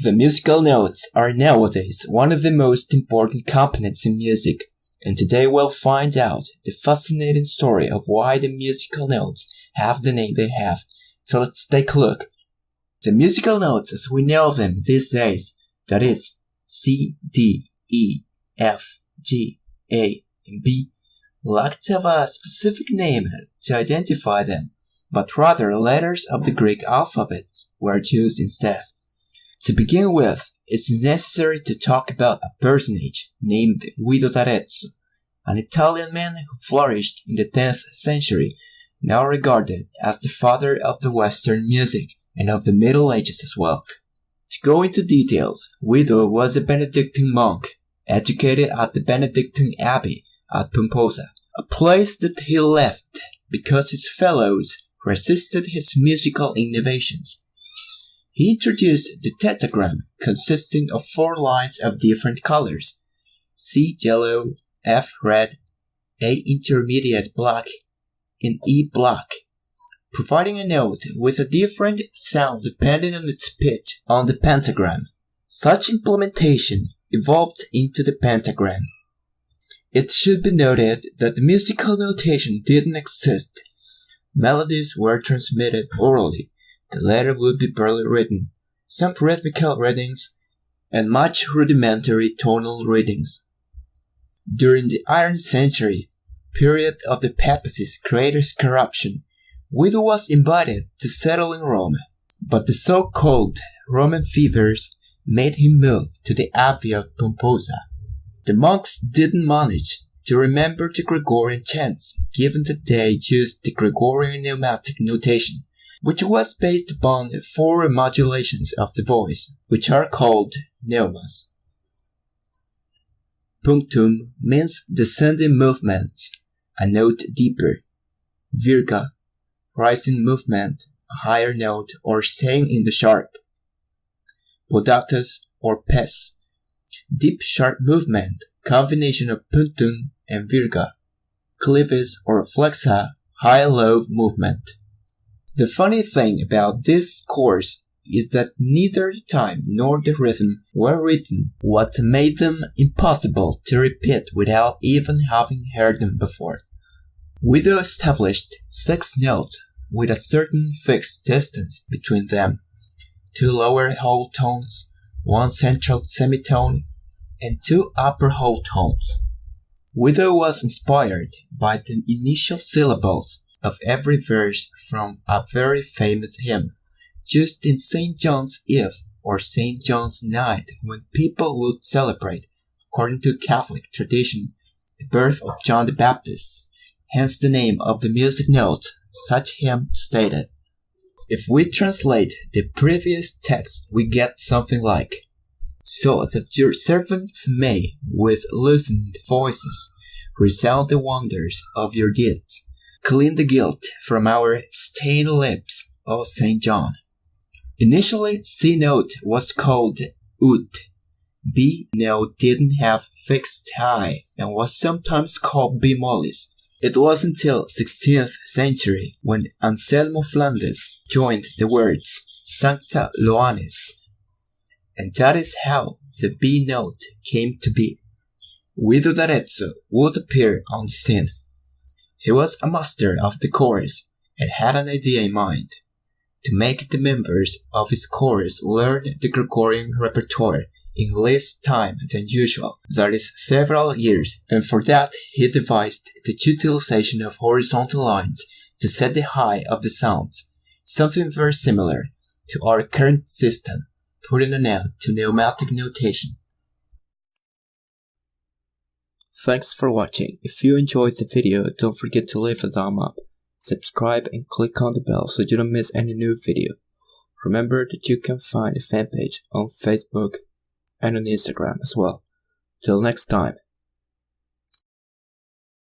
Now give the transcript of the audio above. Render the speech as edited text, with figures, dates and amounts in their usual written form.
The musical notes are nowadays one of the most important components in music, and today we'll find out the fascinating story of why the musical notes have the name they have. So let's take a look. The musical notes as we know them these days, that is C, D, E, F, G, A, and B, lack to have a specific name to identify them, but rather letters of the Greek alphabet were used instead. To begin with, it's necessary to talk about a personage named Guido d'Arezzo, an Italian man who flourished in the 10th century, now regarded as the father of the Western music and of the Middle Ages as well. To go into details, Guido was a Benedictine monk, educated at the Benedictine Abbey at Pomposa, a place that he left because his fellows resisted his musical innovations. He introduced the tetragram consisting of 4 lines of different colors: C yellow, F red, A intermediate black, and E black, providing a note with a different sound depending on its pitch on the pentagram. Such implementation evolved into the pentagram. It should be noted that the musical notation didn't exist. Melodies were transmitted orally. The letter would be barely written, some rhythmical readings, and much rudimentary tonal readings. During the Iron Century, period of the papacy's greatest corruption, Guido was invited to settle in Rome, but the so-called Roman fevers made him move to the Abbey of Pomposa. The monks didn't manage to remember the Gregorian chants, given that they used the Gregorian neumatic notation, which was based upon 4 modulations of the voice, which are called neumas. Punctum means descending movement, a note deeper. Virga, rising movement, a higher note or staying in the sharp. Podatus or pes, deep sharp movement, combination of punctum and virga. Clivis or flexa, high-low movement. The funny thing about this course is that neither the time nor the rhythm were written, what made them impossible to repeat without even having heard them before. Guido established 6 notes with a certain fixed distance between them, 2 lower whole tones, 1 central semitone, and 2 upper whole tones. Guido was inspired by the initial syllables of every verse from a very famous hymn, used in St. John's Eve or St. John's Night when people would celebrate, according to Catholic tradition, the birth of John the Baptist, hence the name of the music notes such hymn stated. If we translate the previous text, we get something like, "So that your servants may, with loosened voices, resound the wonders of your deeds. Clean the guilt from our stained lips, O St. John." Initially, C note was called ut. B note didn't have fixed high and was sometimes called B mollis. It was until 16th century when Anselmo Flandes joined the words Sancta Loanis, and that is how the B note came to be. Guido d'Arezzo would appear on the scene. He was a master of the chorus and had an idea in mind: to make the members of his chorus learn the Gregorian repertoire in less time than usual, that is, several years, and for that he devised the utilization of horizontal lines to set the high of the sounds, something very similar to our current system, putting an end to pneumatic notation. Thanks for watching. If you enjoyed the video, don't forget to leave a thumb up, subscribe and click on the bell so you don't miss any new video. Remember that you can find the fan page on Facebook and on Instagram as well. Till next time.